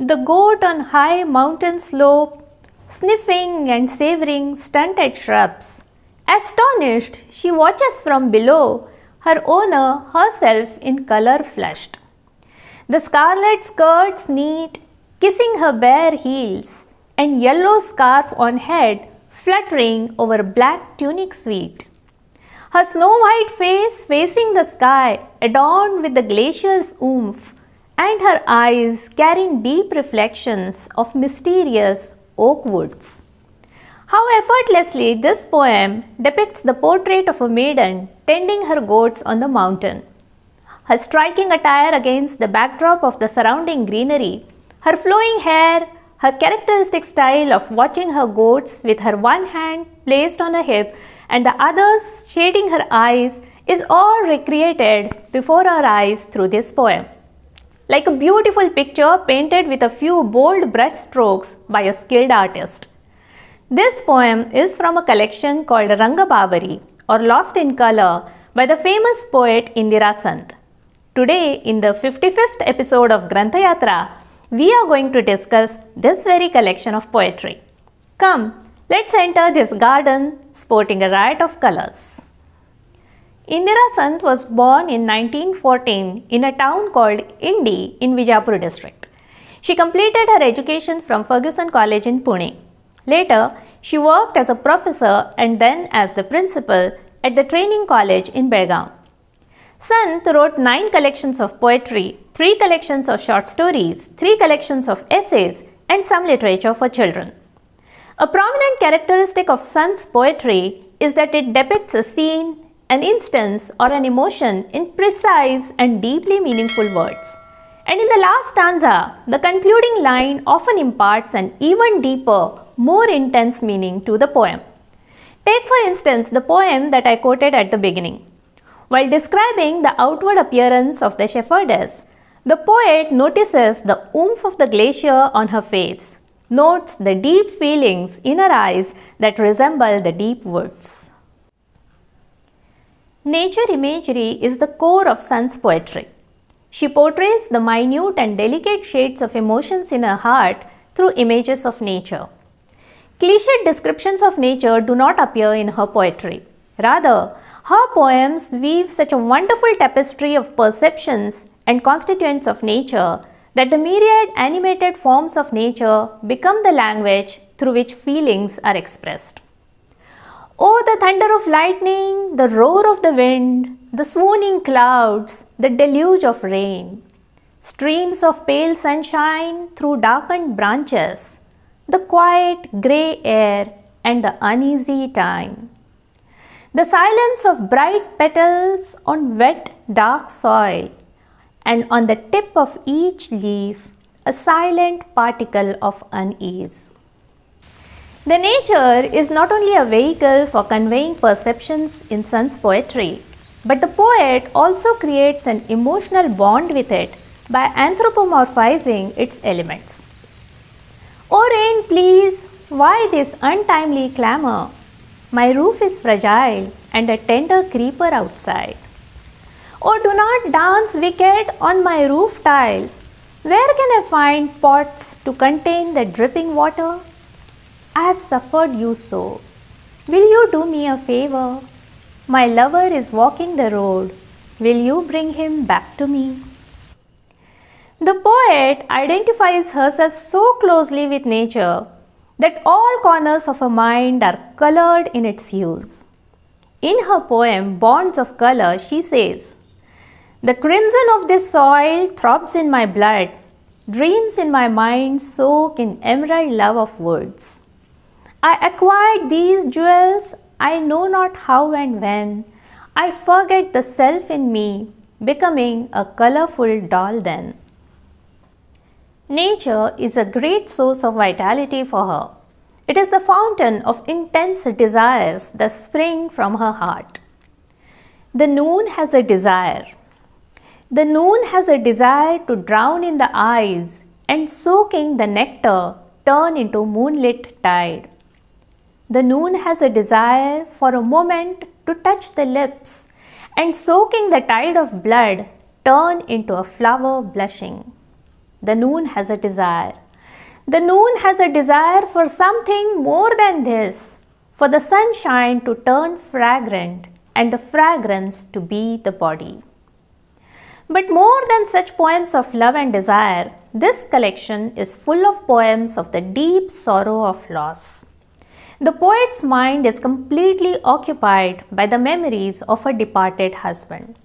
the goat on high mountain slope, sniffing and savoring stunted shrubs. Astonished, she watches from below, her owner herself in color flushed. The scarlet skirts neat, kissing her bare heels, and yellow scarf on head fluttering over black tunic sweet. Her snow-white face facing the sky, adorned with the glacial's oomph, and her eyes carrying deep reflections of mysterious oak woods. How effortlessly this poem depicts the portrait of a maiden tending her goats on the mountain. Her striking attire against the backdrop of the surrounding greenery, her flowing hair, her characteristic style of watching her goats with her one hand placed on her hip and the others shading her eyes is all recreated before our eyes through this poem. Like a beautiful picture painted with a few bold brush strokes by a skilled artist. This poem is from a collection called Rangabavari or Lost in Color by the famous poet Indira Sant. Today, in the 55th episode of Granthyatra, we are going to discuss this very collection of poetry. Come, let's enter this garden sporting a riot of colors. Indira Sant was born in 1914 in a town called Indi in Vijayapur district. She completed her education from Fergusson College in Pune. Later, she worked as a professor and then as the principal at the training college in Belgaum. Sant wrote 9 collections of poetry, 3 collections of short stories, 3 collections of essays, and some literature for children. A prominent characteristic of Sant's poetry is that it depicts a scene, an instance, or an emotion in precise and deeply meaningful words. And in the last stanza, the concluding line often imparts an even deeper, more intense meaning to the poem. Take for instance the poem that I quoted at the beginning. While describing the outward appearance of the shepherdess, the poet notices the oomph of the glacier on her face, notes the deep feelings in her eyes that resemble the deep woods. Nature imagery is the core of Sant's poetry. She portrays the minute and delicate shades of emotions in her heart through images of nature. Cliched descriptions of nature do not appear in her poetry. Rather, her poems weave such a wonderful tapestry of perceptions and constituents of nature that the myriad animated forms of nature become the language through which feelings are expressed. Oh, the thunder of lightning, the roar of the wind, the swooning clouds, the deluge of rain, streams of pale sunshine through darkened branches, the quiet grey air and the uneasy time. The silence of bright petals on wet, dark soil, and on the tip of each leaf, a silent particle of unease. The nature is not only a vehicle for conveying perceptions in Sant's poetry, but the poet also creates an emotional bond with it by anthropomorphizing its elements. Oh rain, please, why this untimely clamor? My roof is fragile and a tender creeper outside. Oh, do not dance wicked on my roof tiles. Where can I find pots to contain the dripping water? I have suffered you so. Will you do me a favor? My lover is walking the road. Will you bring him back to me? The poet identifies herself so closely with nature that all corners of her mind are colored in its hues. In her poem, Bonds of Color, she says, "The crimson of this soil throbs in my blood, dreams in my mind soak in emerald love of woods. I acquired these jewels, I know not how and when. I forget the self in me, becoming a colorful doll then." Nature is a great source of vitality for her. It is the fountain of intense desires that spring from her heart. The noon has a desire. The noon has a desire to drown in the eyes and soaking the nectar turn into moonlit tide. The noon has a desire for a moment to touch the lips and soaking the tide of blood turn into a flower blushing. the noon has a desire. The noon has a desire for something more than this, for the sunshine to turn fragrant and the fragrance to be the body. But more than such poems of love and desire, this collection is full of poems of the deep sorrow of loss. The poet's mind is completely occupied by the memories of a departed husband.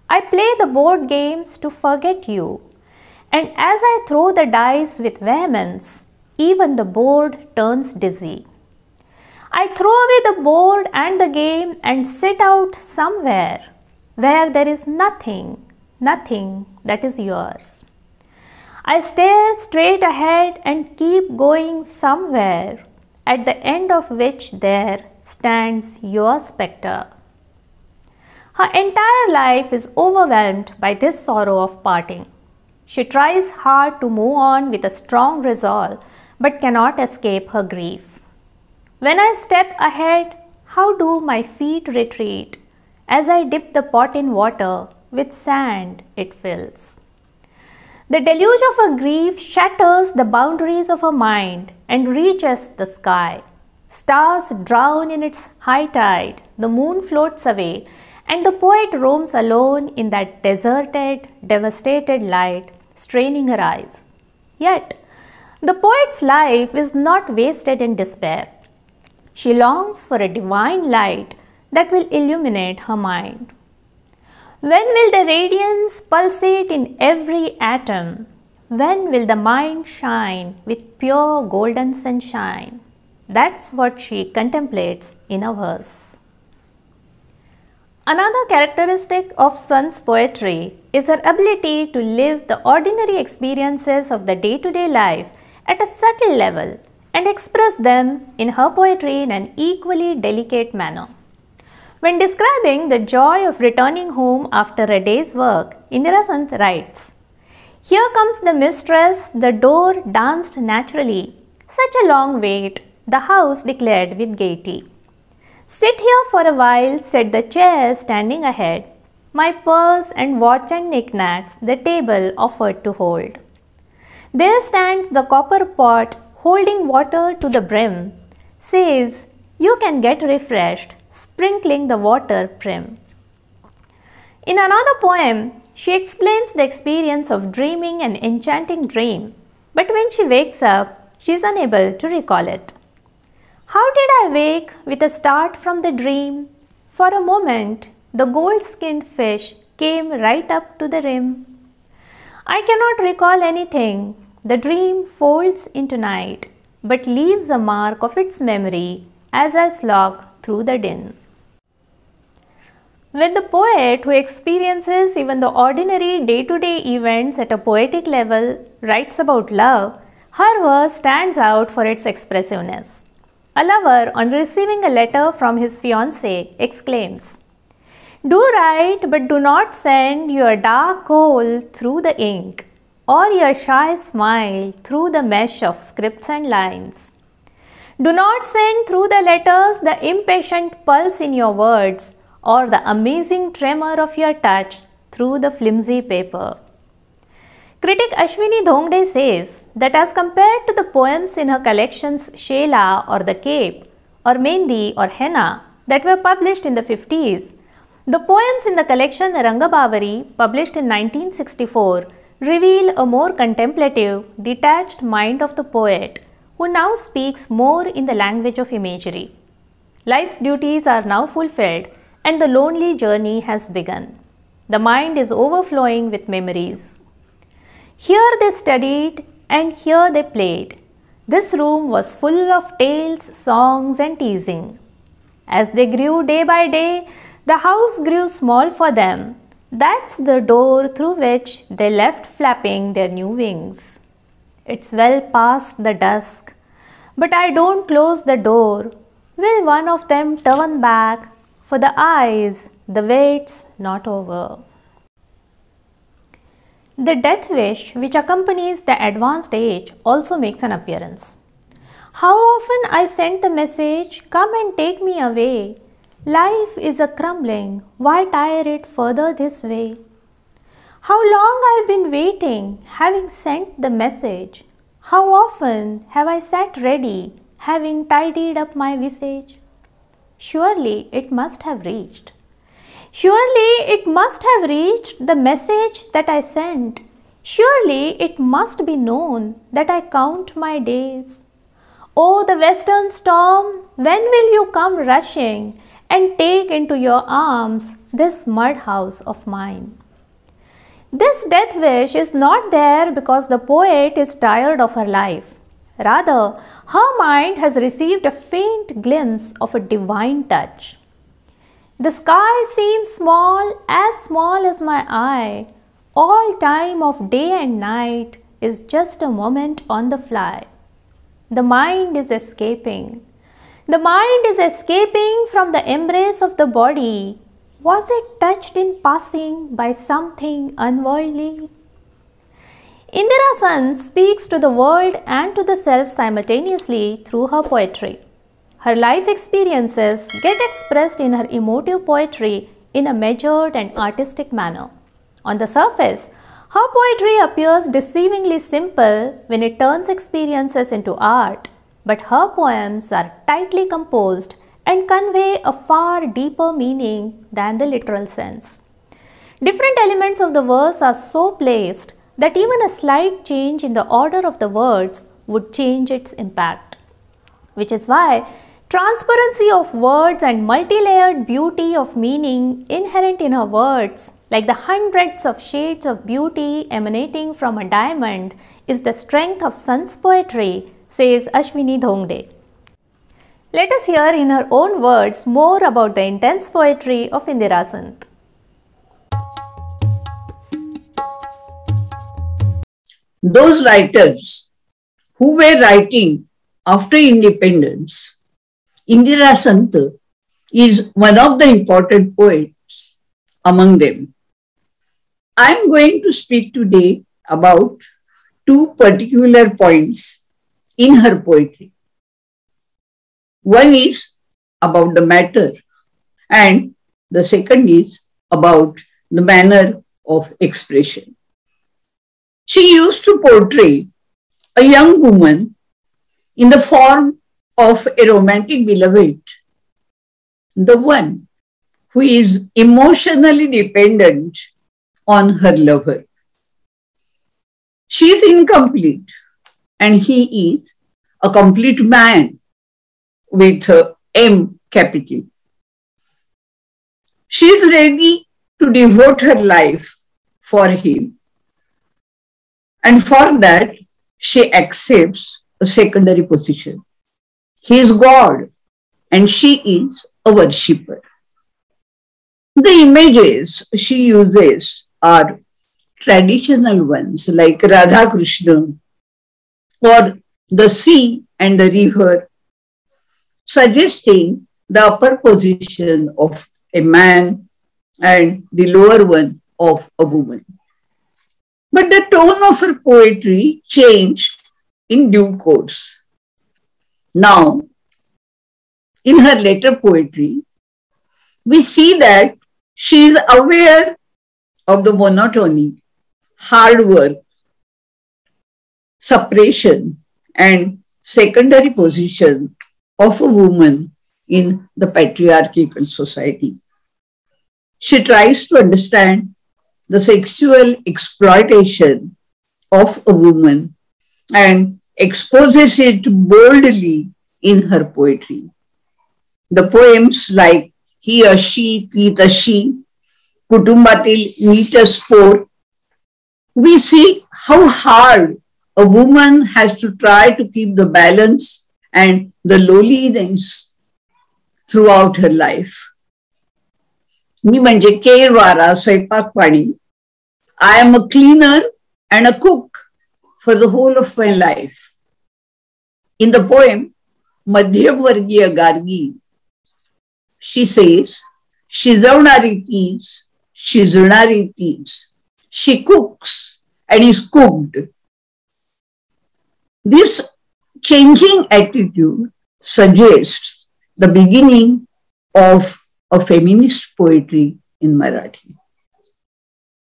I play the board games to forget you, and as I throw the dice with vehemence, even the board turns dizzy. I throw away the board and the game and set out somewhere where there is nothing that is yours. I stare straight ahead and keep going somewhere, at the end of which there stands your spectre. Her entire life is overwhelmed by this sorrow of parting. She tries hard to move on with a strong resolve, but cannot escape her grief. When I step ahead, how do my feet retreat? As I dip the pot in water, with sand it fills. The deluge of her grief shatters the boundaries of her mind and reaches the sky. Stars drown in its high tide, the moon floats away, and the poet roams alone in that deserted, devastated light, straining her eyes. Yet, the poet's life is not wasted in despair. She longs for a divine light that will illuminate her mind. When will the radiance pulsate in every atom? When will the mind shine with pure golden sunshine? That's what she contemplates in a verse. Another characteristic of Sant's poetry is her ability to live the ordinary experiences of the day-to-day life at a subtle level and express them in her poetry in an equally delicate manner. When describing the joy of returning home after a day's work, Indira Sant writes, "Here comes the mistress, the door danced naturally. Such a long wait, the house declared with gaiety. Sit here for a while, said the chair standing ahead. My purse and watch and knickknacks the table offered to hold. There stands the copper pot holding water to the brim, says, you can get refreshed, sprinkling the water prim." In another poem, she explains the experience of dreaming an enchanting dream, but when she wakes up, she is unable to recall it. How did I wake with a start from the dream? For a moment, the gold-skinned fish came right up to the rim. I cannot recall anything. The dream folds into night, but leaves a mark of its memory as I slog through the din. When the poet who experiences even the ordinary day-to-day events at a poetic level writes about love, her verse stands out for its expressiveness. A lover, on receiving a letter from his fiancée, exclaims, "Do write, but do not send your dark coal through the ink, or your shy smile through the mesh of scripts and lines. Do not send through the letters the impatient pulse in your words, or the amazing tremor of your touch through the flimsy paper." Critic Ashwini Dhongde says that as compared to the poems in her collections Shela or The Cape, or Mendi or Henna that were published in the 50s, the poems in the collection Rangabavari, published in 1964, reveal a more contemplative, detached mind of the poet, who now speaks more in the language of imagery. Life's duties are now fulfilled and the lonely journey has begun. The mind is overflowing with memories. Here they studied and here they played. This room was full of tales, songs and teasing. As they grew day by day, the house grew small for them. That's the door through which they left flapping their new wings. It's well past the dusk, but I don't close the door. Will one of them turn back? For the eyes, the wait's not over. The death wish which accompanies the advanced age also makes an appearance. How often I sent the message, "Come and take me away. Life is a crumbling, why tire it further this way?" How long I've been waiting, having sent the message. How often have I sat ready, having tidied up my visage? Surely it must have reached. Surely it must have reached the message that I sent. Surely it must be known that I count my days. Oh, the western storm, when will you come rushing and take into your arms this mud house of mine? This death wish is not there because the poet is tired of her life. Rather, her mind has received a faint glimpse of a divine touch. The sky seems small as my eye. All time of day and night is just a moment on the fly. The mind is escaping. The mind is escaping from the embrace of the body. Was it touched in passing by something unworldly? Indira Sant speaks to the world and to the self simultaneously through her poetry. Her life experiences get expressed in her emotive poetry in a measured and artistic manner. On the surface, her poetry appears deceivingly simple when it turns experiences into art, but her poems are tightly composed and convey a far deeper meaning than the literal sense. Different elements of the verse are so placed that even a slight change in the order of the words would change its impact. Which is why transparency of words and multi-layered beauty of meaning inherent in her words, like the hundreds of shades of beauty emanating from a diamond, is the strength of Sant's poetry, says Ashwini Dhongde. Let us hear in her own words more about the intense poetry of Indira Sant. Those writers who were writing after independence, Indira Sant is one of the important poets among them. I am going to speak today about two particular points in her poetry. One is about the matter and the second is about the manner of expression. She used to portray a young woman in the form of a romantic beloved, the one who is emotionally dependent on her lover. She is incomplete and he is a complete man with M capital. She is ready to devote her life for him, and for that she accepts a secondary position. He is God and she is a worshipper. The images she uses are traditional ones like Radha Krishna or the sea and the river, suggesting the upper position of a man and the lower one of a woman. But the tone of her poetry changed in due course. Now, in her later poetry, we see that she is aware of the monotony, hard work, suppression, and secondary position of a woman in the patriarchal society. She tries to understand the sexual exploitation of a woman and exposes it boldly in her poetry. The poems like He Ashi, ती Tashi, Kutumbatil Neeta Spor, we see how hard a woman has to try to keep the balance and the lowliness throughout her life. मी म्हणजे केर वारा स्वयंपाक पाणी. I am a cleaner and a cook for the whole of my life. In the poem मध्यमवर्गीय Gargi, she says, शिजवणारी तीच, शिजणारी तीच. She cooks and is cooked. This changing attitude suggests the beginning of a feminist poetry in Marathi.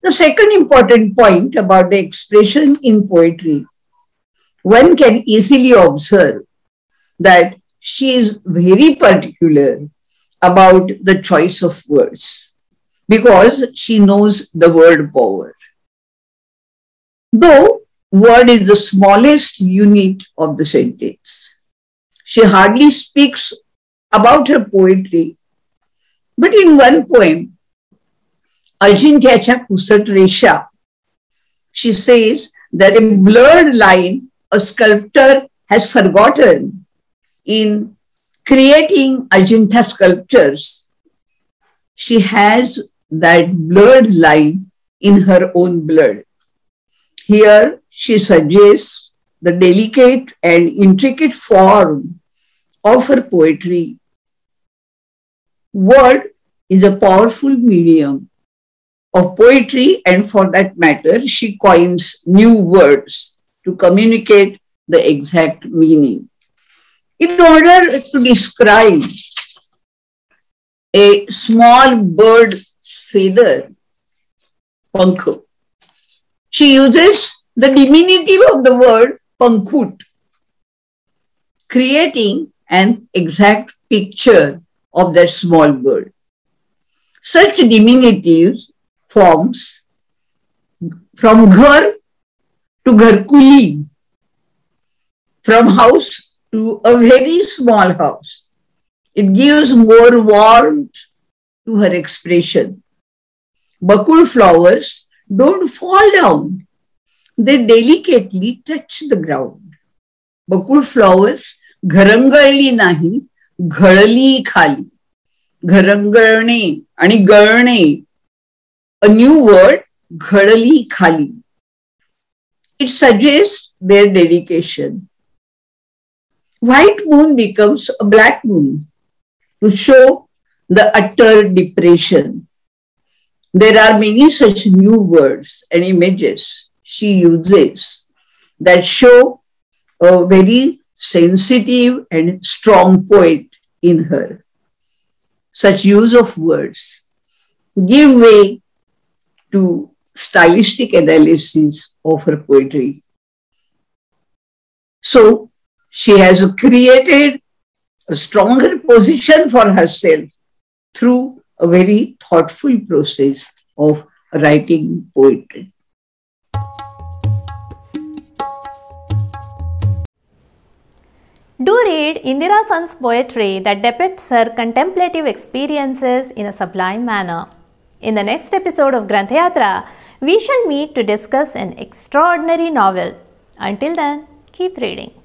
The second important point about the expression in poetry, one can easily observe that she is very particular about the choice of words because she knows the word power. Though word is the smallest unit of the sentence, she hardly speaks about her poetry. But in one poem, Granthyatra Resha, she says that a blurred line a sculptor has forgotten in creating Ajanta sculptures. She has that blurred line in her own blood. Here she suggests the delicate and intricate form of her poetry. Word is a powerful medium of poetry, and for that matter, she coins new words to communicate the exact meaning. In order to describe a small bird's feather, pankho, she uses the diminutive of the word pankhut, creating an exact picture of that small bird. Such diminutives forms from ghar to gharkuli, from house to a very small house. It gives more warmth to her expression. Bakul flowers don't fall down. They delicately touch the ground. Bakul flowers घरंगळली नाही, घळली खाली. घरंगळणे आणि गळणे. A new word, घळली खाली. It suggests their dedication. White moon becomes a black moon to show the utter depression. There are many such new words and images she uses that show a very sensitive and strong poet in her. Such use of words give way to stylistic analysis of her poetry. So she has created a stronger position for herself through a very thoughtful process of writing poetry. Do read Indira Sant's poetry that depicts her contemplative experiences in a sublime manner. In the next episode of Granthyatra, we shall meet to discuss an extraordinary novel. Until then, keep reading.